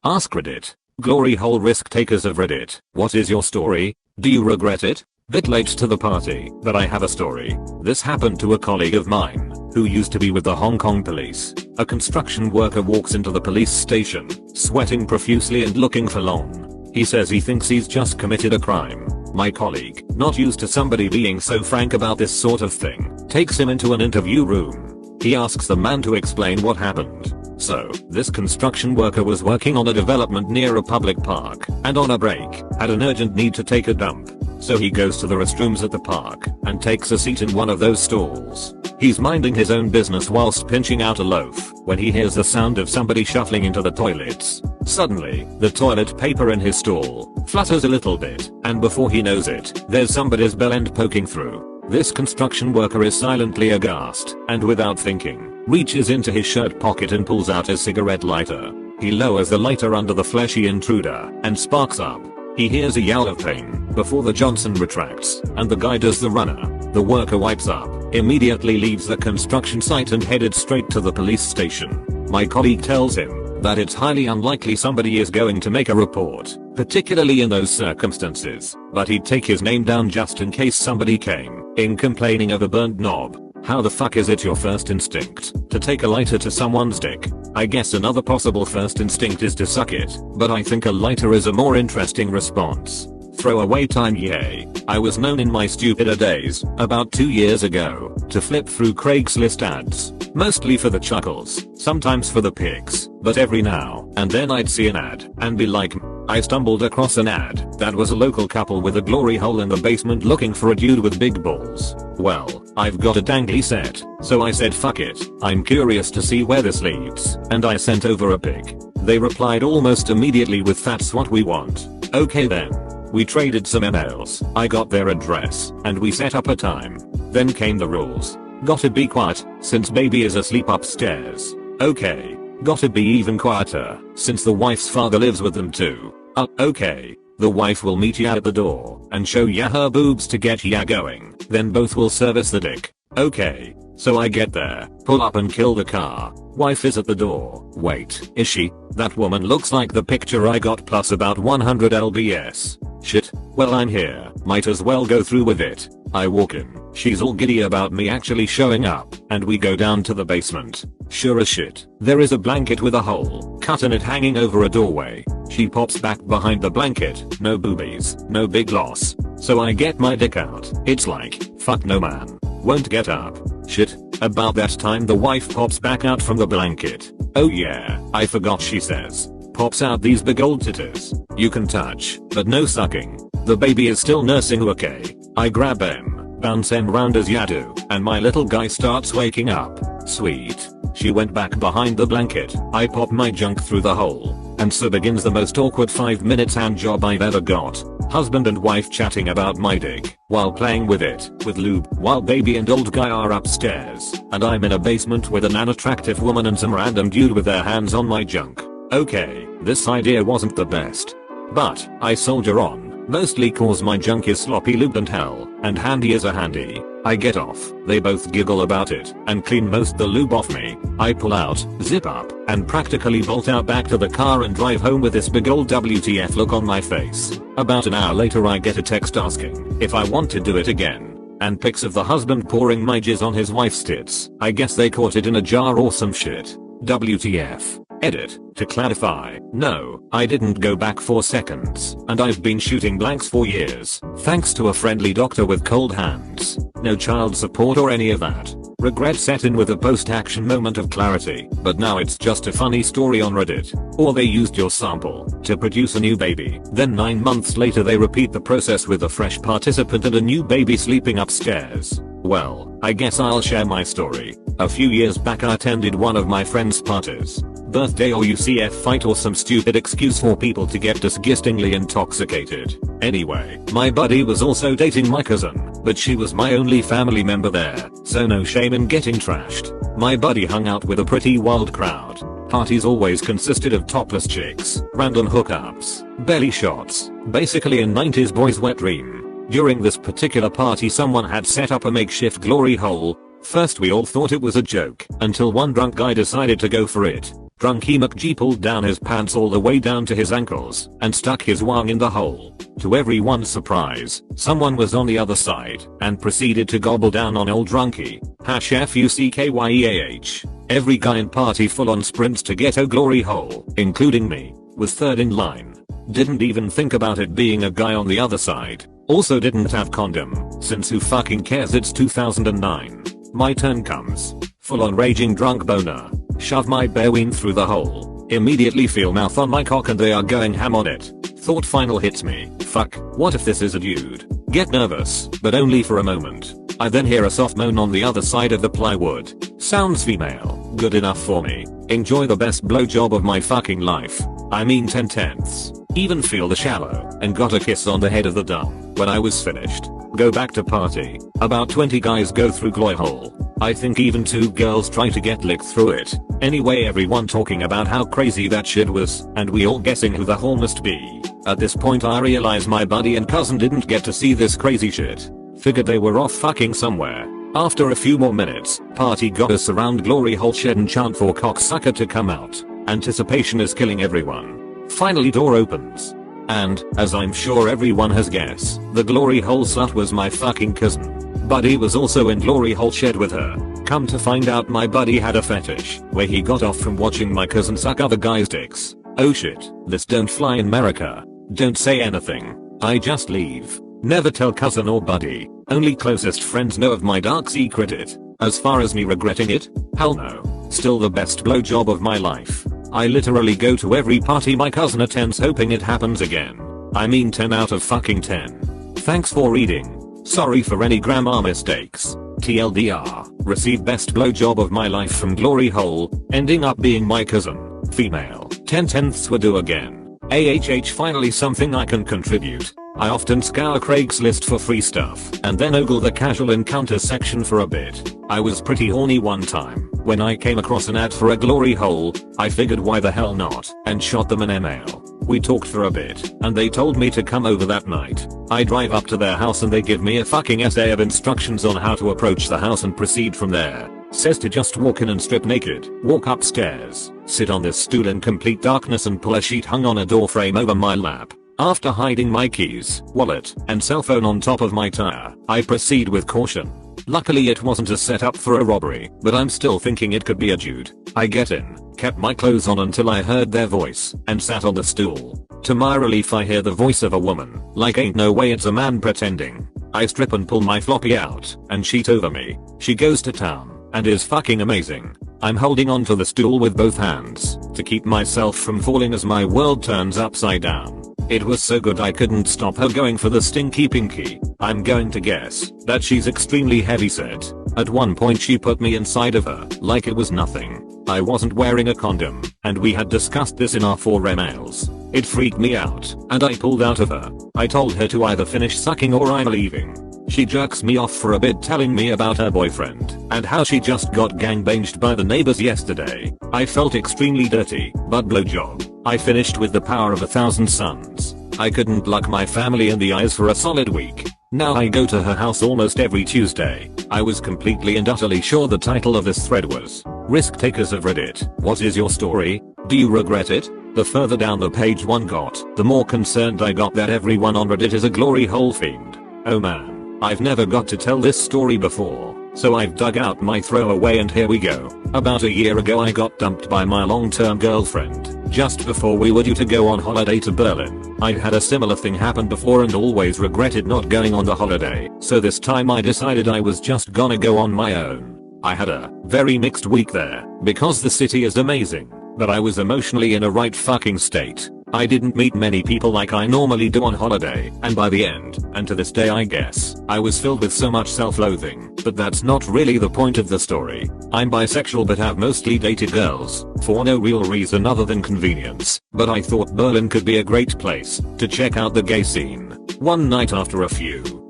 AskReddit. Glory hole risk takers of Reddit. What is your story? Do you regret it? Bit late to the party, but I have a story. This happened to a colleague of mine, who used to be with the Hong Kong police. A construction worker walks into the police station, sweating profusely and looking forlorn. He says he thinks he's just committed a crime. My colleague, not used to somebody being so frank about this sort of thing, takes him into an interview room. He asks the man to explain what happened. So, this construction worker was working on a development near a public park, and on a break, had an urgent need to take a dump. So he goes to the restrooms at the park, and takes a seat in one of those stalls. He's minding his own business whilst pinching out a loaf, when he hears the sound of somebody shuffling into the toilets. Suddenly, the toilet paper in his stall flutters a little bit, and before he knows it, there's somebody's bell end poking through. This construction worker is silently aghast, and without thinking, reaches into his shirt pocket and pulls out a cigarette lighter. He lowers the lighter under the fleshy intruder, and sparks up. He hears a yell of pain, before the Johnson retracts, and the guy does the runner. The worker wipes up, immediately leaves the construction site and headed straight to the police station. My colleague tells him that it's highly unlikely somebody is going to make a report, particularly in those circumstances, but he'd take his name down just in case somebody came in complaining of a burnt knob. How the fuck is it your first instinct to take a lighter to someone's dick? I guess another possible first instinct is to suck it, but I think a lighter is a more interesting response. Throwaway time, yay. I was known in my stupider days, about 2 years ago, to flip through Craigslist ads. Mostly for the chuckles, sometimes for the pics, but every now and then I'd see an ad and be like, I stumbled across an ad that was a local couple with a glory hole in the basement looking for a dude with big balls. Well, I've got a dangly set, so I said fuck it, I'm curious to see where this leads, and I sent over a pic. They replied almost immediately with that's what we want. Okay then. We traded some emails, I got their address, and we set up a time. Then came the rules. Gotta be quiet, since baby is asleep upstairs. Okay. Gotta be even quieter, since the wife's father lives with them too. Okay. The wife will meet ya at the door, and show ya her boobs to get ya going, then both will service the dick. Okay. So I get there, pull up and kill the car. Wife is at the door. Wait, is she? That woman looks like the picture I got plus about 100 lbs. Shit, well I'm here, might as well go through with it. I walk in, she's all giddy about me actually showing up, and we go down to the basement. Sure as shit, there is a blanket with a hole cut in it hanging over a doorway. She pops back behind the blanket, no boobies, no big loss. So I get my dick out. It's like, fuck no man, won't get up. Shit, about that time the wife pops back out from the blanket. Oh yeah, I forgot she says. Pops out these big old titties. You can touch, but no sucking. The baby is still nursing okay. I grab him, bounce him round as ya do, and my little guy starts waking up. Sweet. She went back behind the blanket. I pop my junk through the hole. And so begins the most awkward 5 minutes hand job I've ever got. Husband and wife chatting about my dick, while playing with it, with lube, while baby and old guy are upstairs, and I'm in a basement with an unattractive woman and some random dude with their hands on my junk. Okay, this idea wasn't the best. But, I soldier on, mostly cause my junk is sloppy lubed and hell, and handy as a handy. I get off, they both giggle about it, and clean most the lube off me. I pull out, zip up, and practically bolt out back to the car and drive home with this big old WTF look on my face. About an hour later I get a text asking if I want to do it again, and pics of the husband pouring my jizz on his wife's tits. I guess they caught it in a jar or some shit. WTF. Edit. To clarify, no, I didn't go back 4 seconds, and I've been shooting blanks for years, thanks to a friendly doctor with cold hands. No child support or any of that. Regret set in with a post-action moment of clarity, but now it's just a funny story on Reddit. Or they used your sample to produce a new baby, then 9 months later they repeat the process with a fresh participant and a new baby sleeping upstairs. Well, I guess I'll share my story. A few years back I attended one of my friend's parties. Birthday or UCF fight or some stupid excuse for people to get disgustingly intoxicated. Anyway, my buddy was also dating my cousin, but she was my only family member there, so no shame in getting trashed. My buddy hung out with a pretty wild crowd. Parties always consisted of topless chicks, random hookups, belly shots, basically a 90s boy's wet dream. During this particular party someone had set up a makeshift glory hole. First we all thought it was a joke, until one drunk guy decided to go for it. Drunky McG pulled down his pants all the way down to his ankles and stuck his wang in the hole. To everyone's surprise, someone was on the other side and proceeded to gobble down on old Drunky. #FUCKYEAH. Every guy in party full on sprints to get a glory hole, including me, was third in line. Didn't even think about it being a guy on the other side. Also didn't have condom, since who fucking cares, it's 2009. My turn comes. Full on raging drunk boner. Shove my bare ween through the hole. Immediately feel mouth on my cock and they are going ham on it. Thought final hits me. Fuck, what if this is a dude? Get nervous, but only for a moment. I then hear a soft moan on the other side of the plywood. Sounds female. Good enough for me. Enjoy the best blowjob of my fucking life. I mean 10/10ths. Even feel the shallow and got a kiss on the head of the dumb. When I was finished, go back to party. About 20 guys go through glory hole. I think even 2 girls try to get licked through it. Anyway, everyone talking about how crazy that shit was, and we all guessing who the hole must be. At this point I realize my buddy and cousin didn't get to see this crazy shit. Figured they were off fucking somewhere. After a few more minutes, party got us around glory hole shed and chant for cocksucker to come out. Anticipation is killing everyone. Finally door opens. And, as I'm sure everyone has guessed, the glory hole slut was my fucking cousin. Buddy was also in glory hole shed with her. Come to find out my buddy had a fetish, where he got off from watching my cousin suck other guys' dicks. Oh shit, this don't fly in America. Don't say anything. I just leave. Never tell cousin or buddy. Only closest friends know of my dark secret. As far as me regretting it? Hell no. Still the best blowjob of my life. I literally go to every party my cousin attends hoping it happens again. I mean 10 out of fucking 10. Thanks for reading. Sorry for any grammar mistakes. TLDR. Received best blowjob of my life from glory hole, ending up being my cousin. Female. 10/10ths would do again. AHH, finally something I can contribute. I often scour Craigslist for free stuff and then ogle the casual encounter section for a bit. I was pretty horny one time when I came across an ad for a glory hole. I figured why the hell not and shot them an email. We talked for a bit and they told me to come over that night. I drive up to their house and they give me a fucking essay of instructions on how to approach the house and proceed from there. Says to just walk in and strip naked, walk upstairs, sit on this stool in complete darkness and pull a sheet hung on a door frame over my lap. After hiding my keys, wallet, and cell phone on top of my tire, I proceed with caution. Luckily it wasn't a setup for a robbery, but I'm still thinking it could be a dude. I get in, kept my clothes on until I heard their voice, and sat on the stool. To my relief I hear the voice of a woman, like ain't no way it's a man pretending. I strip and pull my floppy out, and sheet over me. She goes to town, and is fucking amazing. I'm holding onto the stool with both hands, to keep myself from falling as my world turns upside down. It was so good I couldn't stop her going for the stinky pinky. I'm going to guess that she's extremely heavyset. At one point she put me inside of her, like it was nothing. I wasn't wearing a condom, and we had discussed this in our 4 emails. It freaked me out, and I pulled out of her. I told her to either finish sucking or I'm leaving. She jerks me off for a bit telling me about her boyfriend and how she just got gangbanged by the neighbors yesterday. I felt extremely dirty, but blowjob. I finished with the power of 1,000 suns. I couldn't look my family in the eyes for a solid week. Now I go to her house almost every Tuesday. I was completely and utterly sure the title of this thread was Risk Takers of Reddit. What is your story? Do you regret it? The further down the page one got, the more concerned I got that everyone on Reddit is a glory hole fiend. Oh man. I've never got to tell this story before, so I've dug out my throwaway and here we go. About a year ago I got dumped by my long-term girlfriend, just before we were due to go on holiday to Berlin. I'd had a similar thing happen before and always regretted not going on the holiday, so this time I decided I was just gonna go on my own. I had a very mixed week there, because the city is amazing, but I was emotionally in a right fucking state. I didn't meet many people like I normally do on holiday, and by the end, and to this day I guess, I was filled with so much self-loathing, but that's not really the point of the story. I'm bisexual but have mostly dated girls, for no real reason other than convenience, but I thought Berlin could be a great place to check out the gay scene. One night after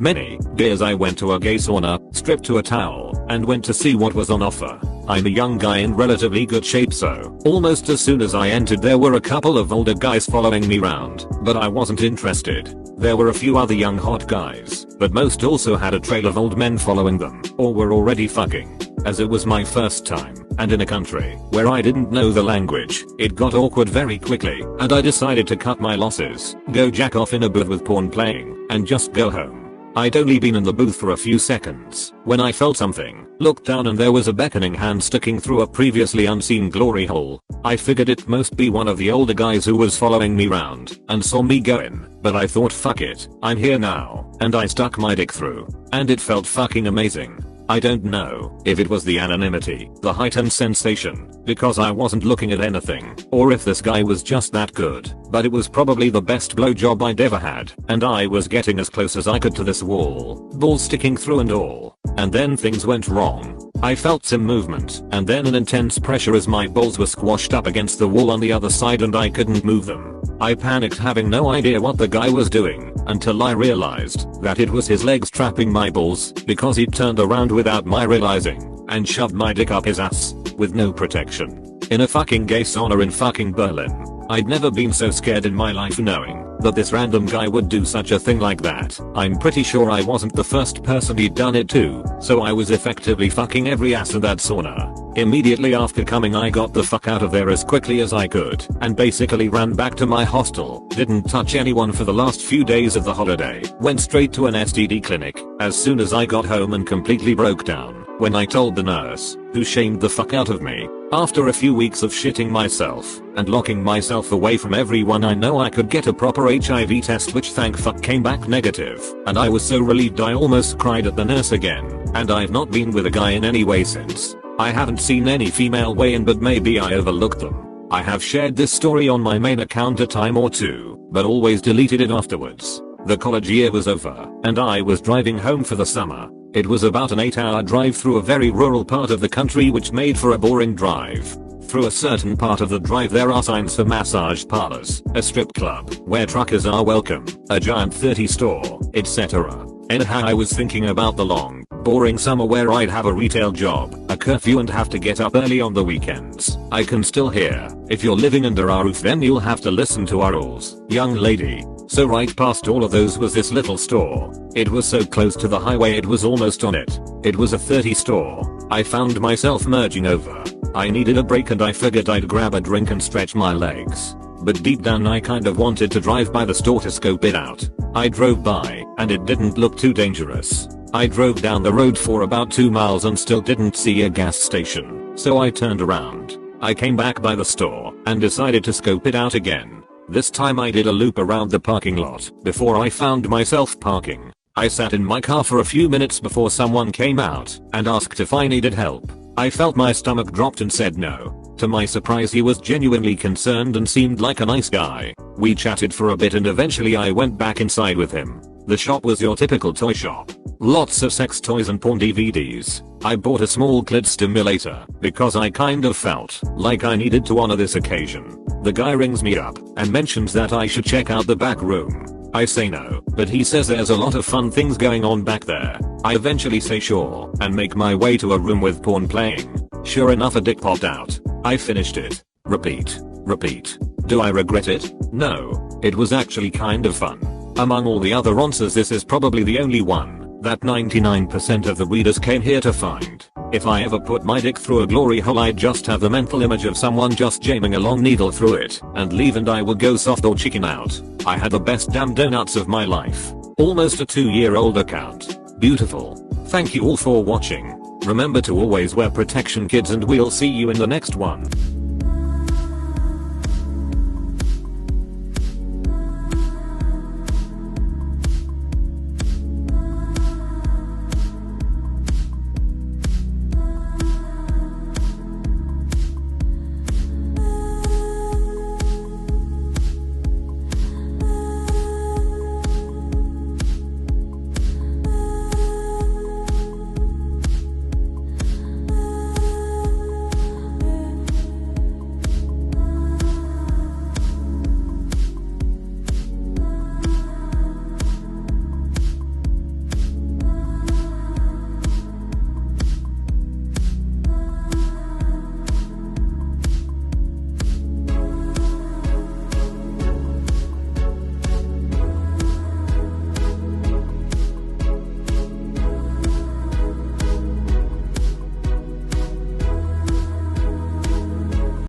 many beers I went to a gay sauna, stripped to a towel, and went to see what was on offer. I'm a young guy in relatively good shape, so almost as soon as I entered there were a couple of older guys following me round, but I wasn't interested. There were a few other young hot guys, but most also had a trail of old men following them, or were already fucking. As it was my first time, and in a country where I didn't know the language. It got awkward very quickly, and I decided to cut my losses, go jack off in a booth with porn playing, and just go home. I'd only been in the booth for a few seconds when I felt something, looked down and there was a beckoning hand sticking through a previously unseen glory hole. I figured it must be one of the older guys who was following me round and saw me go in, but I thought fuck it, I'm here now, and I stuck my dick through, and it felt fucking amazing. I don't know if it was the anonymity, the heightened sensation, because I wasn't looking at anything, or if this guy was just that good, but it was probably the best blowjob I'd ever had, and I was getting as close as I could to this wall, balls sticking through and all. And then things went wrong. I felt some movement, and then an intense pressure as my balls were squashed up against the wall on the other side and I couldn't move them. I panicked, having no idea what the guy was doing, until I realized that it was his legs trapping my balls, because he turned around without my realizing, and shoved my dick up his ass, with no protection. In a fucking gay sauna in fucking Berlin. I'd never been so scared in my life, knowing that this random guy would do such a thing like that. I'm pretty sure I wasn't the first person he'd done it to, so I was effectively fucking every ass in that sauna. Immediately after coming, I got the fuck out of there as quickly as I could and basically ran back to my hostel. Didn't touch anyone for the last few days of the holiday. Went straight to an STD clinic as soon as I got home and completely broke down when I told the nurse, who shamed the fuck out of me. After a few weeks of shitting myself and locking myself away from everyone I know, I could get a proper HIV test, which thank fuck came back negative, and I was so relieved I almost cried at the nurse again. And I've not been with a guy in any way since. I haven't seen any female way in, but maybe I overlooked them. I have shared this story on my main account a time or two, but always deleted it afterwards. The college year was over, and I was driving home for the summer. It was about an 8-hour drive through a very rural part of the country, which made for a boring drive. Through a certain part of the drive there are signs for massage parlors, a strip club where truckers are welcome, a giant 30 store, etc. Anyhow, I was thinking about the long, boring summer where I'd have a retail job, a curfew, and have to get up early on the weekends. I can still hear, if you're living under our roof then you'll have to listen to our rules, young lady. So right past all of those was this little store. It was so close to the highway it was almost on it. It was a 30 store. I found myself merging over. I needed a break and I figured I'd grab a drink and stretch my legs. But deep down I kind of wanted to drive by the store to scope it out. I drove by, and it didn't look too dangerous. I drove down the road for about 2 miles and still didn't see a gas station, so I turned around. I came back by the store and decided to scope it out again. This time I did a loop around the parking lot before I found myself parking. I sat in my car for a few minutes before someone came out and asked if I needed help. I felt my stomach dropped and said no. To my surprise, he was genuinely concerned and seemed like a nice guy. We chatted for a bit and eventually I went back inside with him. The shop was your typical toy shop. Lots of sex toys and porn DVDs. I bought a small clit stimulator because I kind of felt like I needed to honor this occasion. The guy rings me up and mentions that I should check out the back room. I say no, but he says there's a lot of fun things going on back there. I eventually say sure and make my way to a room with porn playing. Sure enough, a dick popped out. I finished it. Repeat. Repeat. Do I regret it? No. It was actually kind of fun. Among all the other answers, this is probably the only one that 99% of the readers came here to find. If I ever put my dick through a glory hole, I'd just have the mental image of someone just jamming a long needle through it and leave, and I would go soft or chicken out. I had the best damn donuts of my life. Almost a 2-year-old account. Beautiful. Thank you all for watching. Remember to always wear protection, kids, and we'll see you in the next one.